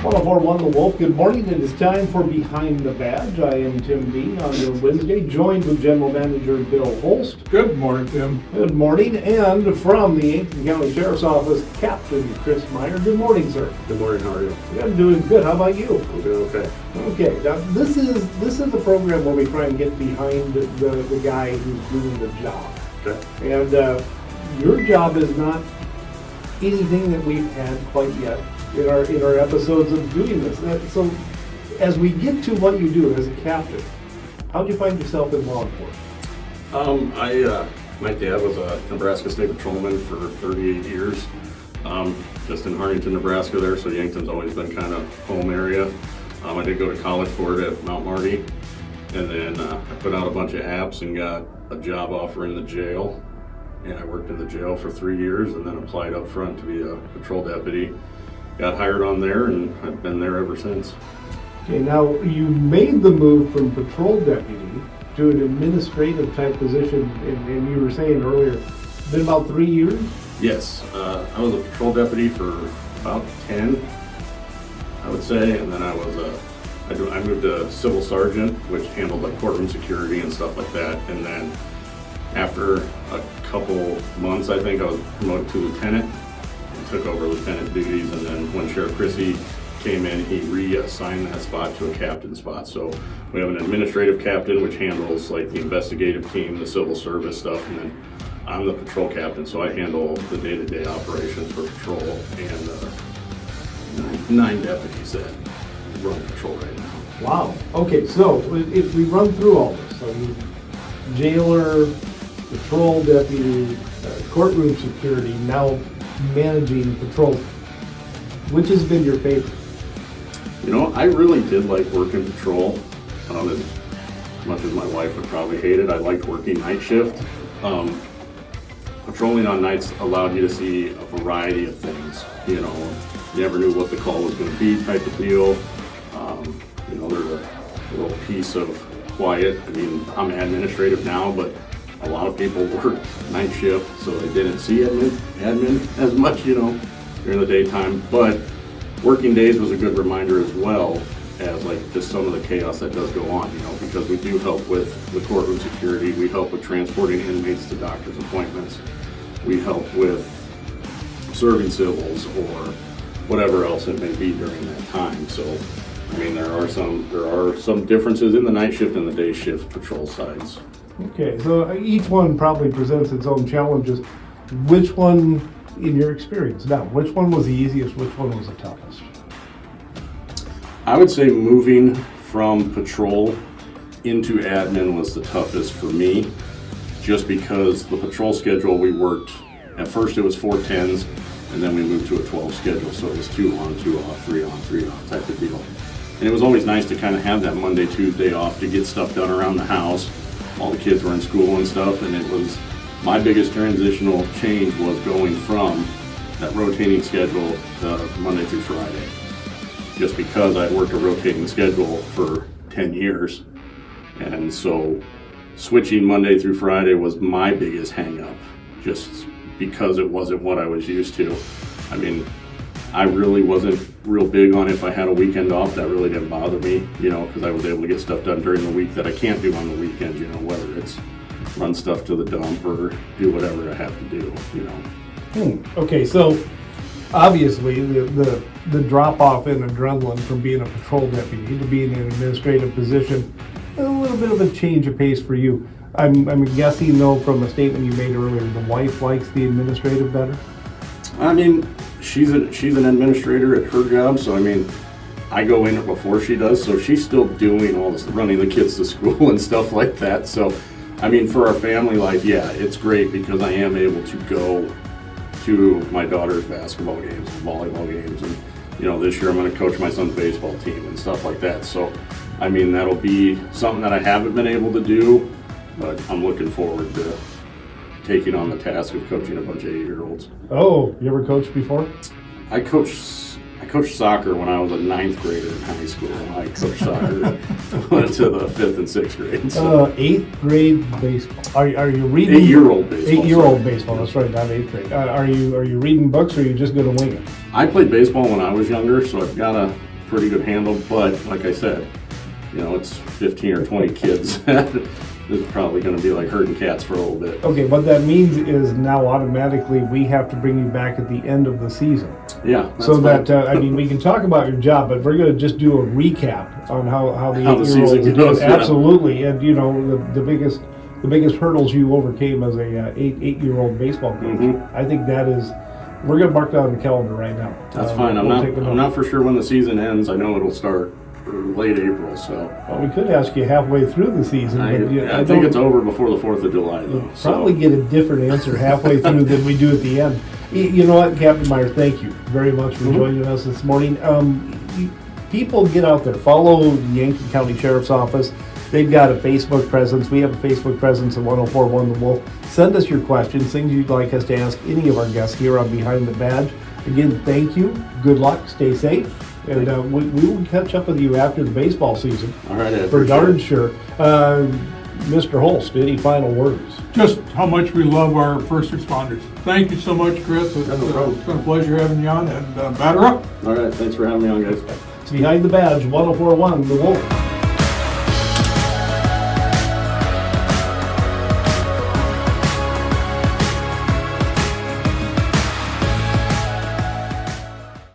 1041 The Wolf, good morning. It is time for Behind the Badge. I am Tim Dean on your Wednesday, joined with General Manager Bill Holst. Good morning, Tim. Good morning. And from the Yankton County Sheriff's Office, Captain Chris Meyer. Good morning, sir. Good morning, how are you? Yeah, I'm doing good. How about you? I'm doing okay. Okay, now this is a program where we try and get behind the guy who's doing the job. Okay. And your job is not anything that we've had quite yet in our episodes of doing this. So as we get to what you do as a captain, how do you find yourself in law enforcement? My dad was a Nebraska State Patrolman for 38 years, just in Harrington, Nebraska there, so Yankton's always been kind of home area. I did go to college for it at Mount Marty, and then I put out a bunch of apps and got a job offer in the jail, and I worked in the jail for 3 years and then applied up front to be a patrol deputy. Got hired on there, and I've been there ever since. Okay, now you made the move from patrol deputy to an administrative type position, and you were saying earlier, it's been about 3 years? Yes, I was a patrol deputy for about 10, I would say, and then I moved to civil sergeant, which handled like courtroom security and stuff like that, and then after a couple months, I think I was promoted to lieutenant. Took over lieutenant duties, and then when Sheriff Chrissy came in, he reassigned that spot to a captain spot. So we have an administrative captain, which handles like the investigative team, the civil service stuff, and then I'm the patrol captain, so I handle the day-to-day operations for patrol and nine deputies that run patrol right now. Wow. Okay, so if we run through all this, so you jailer, patrol deputy, courtroom security, now managing patrol, which has been your favorite? You know, I really did like working patrol, as much as my wife would probably hate it. I liked working night shift. Patrolling on nights allowed you to see a variety of things. You know, you never knew what the call was going to be type of deal. You know, there's a little piece of quiet. I mean, I'm administrative now, but a lot of people work night shift, so they didn't see admin as much, you know, during the daytime. But working days was a good reminder as well as like just some of the chaos that does go on, you know, because we do help with the courtroom security, we help with transporting inmates to doctor's appointments, we help with serving civils or whatever else it may be during that time. So, I mean, there are some differences in the night shift and the day shift patrol sides. Okay, so each one probably presents its own challenges. Which one, in your experience now, which one was the easiest, which one was the toughest? I would say moving from patrol into admin was the toughest for me, just because the patrol schedule we worked, at first it was 4 10s, and then we moved to a 12 schedule, so it was 2 on, 2 off, 3 on, 3 off type of deal. And it was always nice to kind of have that Monday, Tuesday off to get stuff done around the house. All the kids were in school and stuff, and it was my biggest transitional change was going from that rotating schedule to Monday through Friday. Just because I'd worked a rotating schedule for 10 years, and so switching Monday through Friday was my biggest hang-up, just because it wasn't what I was used to. I mean, I really wasn't real big on if I had a weekend off. That really didn't bother me, you know, because I was able to get stuff done during the week that I can't do on the weekends, you know, whether it's run stuff to the dump or do whatever I have to do, you know. Okay, so obviously the drop-off in adrenaline from being a patrol deputy to being in an administrative position, a little bit of a change of pace for you. I'm guessing, though, from a statement you made earlier, the wife likes the administrative better? I mean, she's an administrator at her job, so I mean, I go in before she does, so she's still doing all this, running the kids to school and stuff like that. So, I mean, for our family life, yeah, it's great because I am able to go to my daughter's basketball games and volleyball games, and you know, this year I'm going to coach my son's baseball team and stuff like that. So, I mean, that'll be something that I haven't been able to do, but I'm looking forward to taking on the task of coaching a bunch of 8-year-olds. Oh, you ever coached before? I coached soccer when I was a 9th grader in high school. I coached soccer went to the 5th and 6th grade. So. 8th grade baseball. Are you reading? 8-year-old baseball. 8-year-old baseball. That's right, not 8th grade. Are you reading books, or are you just going to wing it? I played baseball when I was younger, so I've got pretty good handle, but like I said, you know, it's 15 or 20 kids. This is probably going to be like herding cats for a little bit. Okay, what that means is now automatically we have to bring you back at the end of the season. Yeah. So fine. that, I mean, we can talk about your job, but we're going to just do a recap on how the How the 8-year-olds season did. goes, yeah. Absolutely. And, you know, the biggest hurdles you overcame as a eight-year-old baseball coach. Mm-hmm. I think that is, we're going to mark that on the calendar right now. That's fine. I'm not for sure when the season ends. I know it'll start late April, so. Well, we could ask you halfway through the season. I but think it's over before the 4th of July, though. Probably get a different answer halfway through than we do at the end. You know what, Captain Meyer, thank you very much for joining us this morning. People, get out there, follow the Yankton County Sheriff's Office. They've got a Facebook presence. We have a Facebook presence at 1041 The Wolf. Send us your questions, things you'd like us to ask any of our guests here on Behind the Badge. Again, thank you. Good luck. Stay safe. And we will catch up with you after the baseball season. All right, for darn sure. Mr. Holst, any final words? Just how much we love our first responders. Thank you so much, Chris. It's been a pleasure having you on, and batter up. All right, thanks for having me on, guys. It's Behind the Badge, 1041 The Wolf.